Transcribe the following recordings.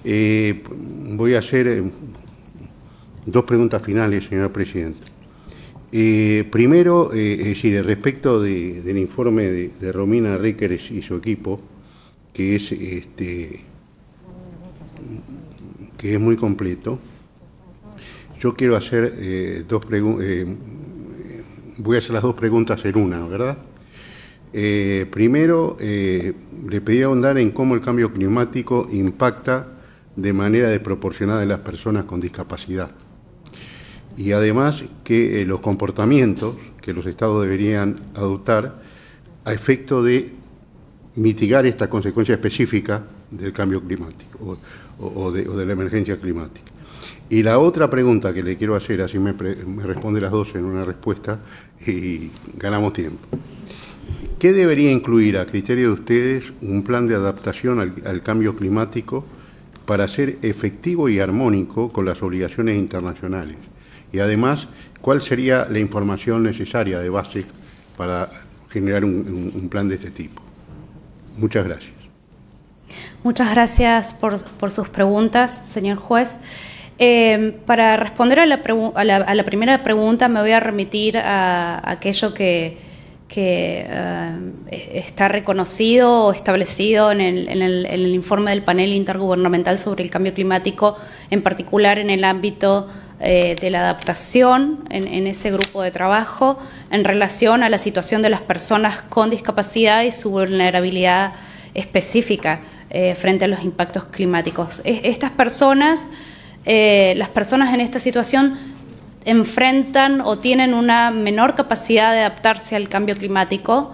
Voy a hacer dos preguntas finales, señora Presidenta. Primero, es decir, respecto del informe de Romina Ríqueres y su equipo, que es muy completo, yo quiero hacer voy a hacer las dos preguntas en una, ¿verdad? Primero, le pedí ahondar en cómo el cambio climático impacta de manera desproporcionada en las personas con discapacidad. Y además que los comportamientos que los estados deberían adoptar a efecto de mitigar esta consecuencia específica del cambio climático o de la emergencia climática. Y la otra pregunta que le quiero hacer, así me responde las dos en una respuesta y ganamos tiempo. ¿Qué debería incluir, a criterio de ustedes, un plan de adaptación al cambio climático para ser efectivo y armónico con las obligaciones internacionales? Y además, ¿cuál sería la información necesaria de base para generar un plan de este tipo? Muchas gracias. Muchas gracias por sus preguntas, señor juez. Para responder a la primera pregunta me voy a remitir a aquello que está reconocido o establecido en el informe del panel intergubernamental sobre el cambio climático, en particular en el ámbito de la adaptación en ese grupo de trabajo en relación a la situación de las personas con discapacidad y su vulnerabilidad específica frente a los impactos climáticos. Estas personas, las personas en esta situación enfrentan o tienen una menor capacidad de adaptarse al cambio climático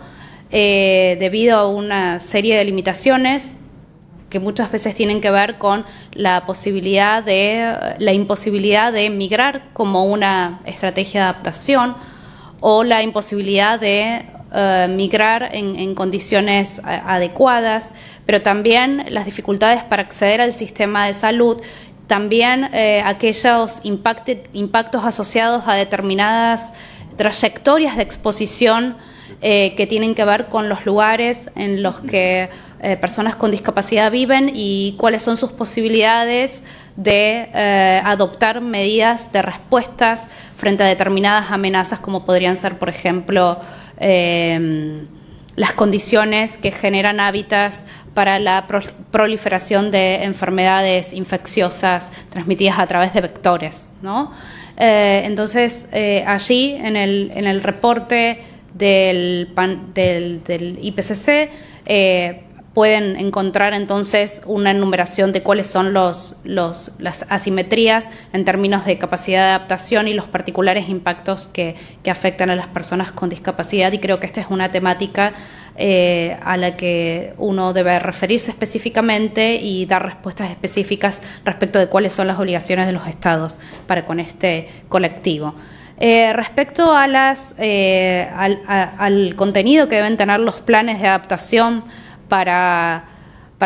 debido a una serie de limitaciones que muchas veces tienen que ver con la imposibilidad de migrar como una estrategia de adaptación o la imposibilidad de migrar en condiciones adecuadas, pero también las dificultades para acceder al sistema de salud, también aquellos impactos asociados a determinadas trayectorias de exposición que tienen que ver con los lugares en los que personas con discapacidad viven y cuáles son sus posibilidades de adoptar medidas de respuestas frente a determinadas amenazas, como podrían ser, por ejemplo, las condiciones que generan hábitats para la proliferación de enfermedades infecciosas transmitidas a través de vectores, ¿no? Entonces, allí en el reporte del IPCC pueden encontrar entonces una enumeración de cuáles son las asimetrías en términos de capacidad de adaptación y los particulares impactos que afectan a las personas con discapacidad, y creo que esta es una temática a la que uno debe referirse específicamente y dar respuestas específicas respecto de cuáles son las obligaciones de los estados para con este colectivo. Respecto a al contenido que deben tener los planes de adaptación para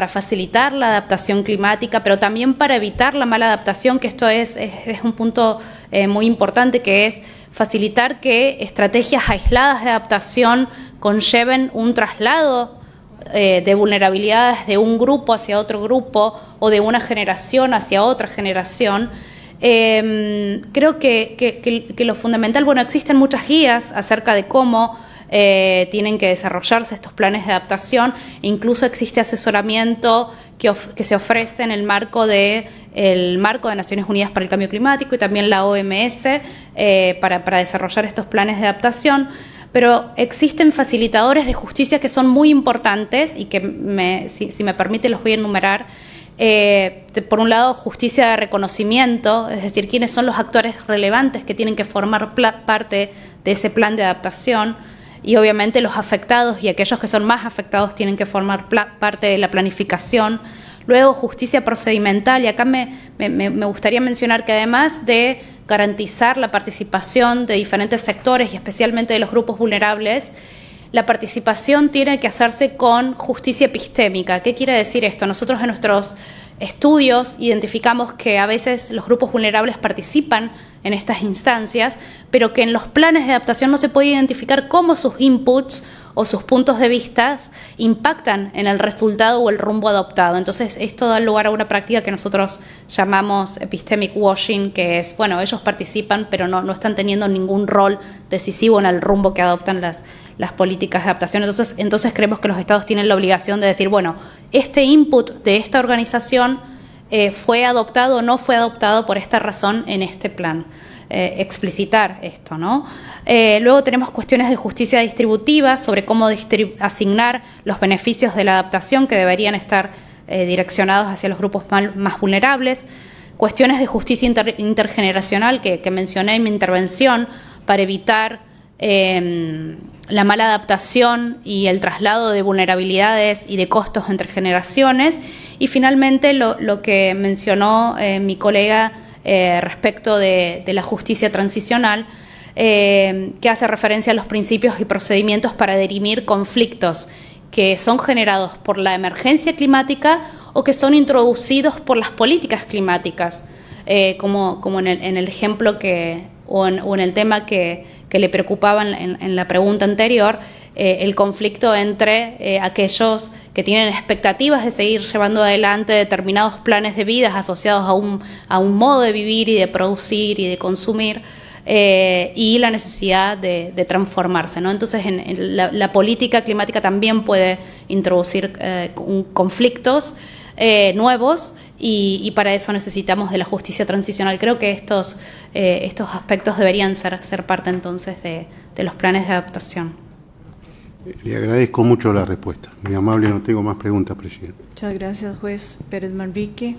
facilitar la adaptación climática, pero también para evitar la mala adaptación, que esto es un punto muy importante, que es facilitar que estrategias aisladas de adaptación conlleven un traslado de vulnerabilidades de un grupo hacia otro grupo o de una generación hacia otra generación. Creo que lo fundamental, bueno, existen muchas guías acerca de cómo tienen que desarrollarse estos planes de adaptación, e incluso existe asesoramiento que se ofrece en el marco de Naciones Unidas para el Cambio Climático y también la OMS para desarrollar estos planes de adaptación. Pero existen facilitadores de justicia que son muy importantes y que, si me permite, los voy a enumerar. Por un lado, justicia de reconocimiento, es decir, quiénes son los actores relevantes que tienen que formar parte de ese plan de adaptación, y obviamente los afectados y aquellos que son más afectados tienen que formar parte de la planificación. Luego, justicia procedimental, y acá me gustaría mencionar que además de garantizar la participación de diferentes sectores y especialmente de los grupos vulnerables, la participación tiene que hacerse con justicia epistémica. ¿Qué quiere decir esto? Nosotros en nuestros estudios identificamos que a veces los grupos vulnerables participan en estas instancias, pero que en los planes de adaptación no se puede identificar cómo sus inputs o sus puntos de vista impactan en el resultado o el rumbo adoptado. Entonces, esto da lugar a una práctica que nosotros llamamos epistemic washing, que es, bueno, ellos participan, pero no están teniendo ningún rol decisivo en el rumbo que adoptan las políticas de adaptación. Entonces creemos que los estados tienen la obligación de decir, bueno, este input de esta organización fue adoptado o no fue adoptado por esta razón en este plan. Explicitar esto, ¿no? Luego tenemos cuestiones de justicia distributiva sobre cómo asignar los beneficios de la adaptación que deberían estar direccionados hacia los grupos más vulnerables, cuestiones de justicia intergeneracional que mencioné en mi intervención para evitar la mala adaptación y el traslado de vulnerabilidades y de costos entre generaciones, y finalmente lo que mencionó mi colega respecto de la justicia transicional, que hace referencia a los principios y procedimientos para dirimir conflictos que son generados por la emergencia climática o que son introducidos por las políticas climáticas, como en el ejemplo o en el tema que le preocupaba en la pregunta anterior, el conflicto entre aquellos que tienen expectativas de seguir llevando adelante determinados planes de vida asociados a un modo de vivir y de producir y de consumir, y la necesidad de transformarse, ¿no? Entonces, la política climática también puede introducir conflictos nuevos, y para eso necesitamos de la justicia transicional. Creo que estos aspectos deberían ser parte entonces de los planes de adaptación. Le agradezco mucho la respuesta. Muy amable, no tengo más preguntas, presidente. Muchas gracias, juez Pérez Manrique.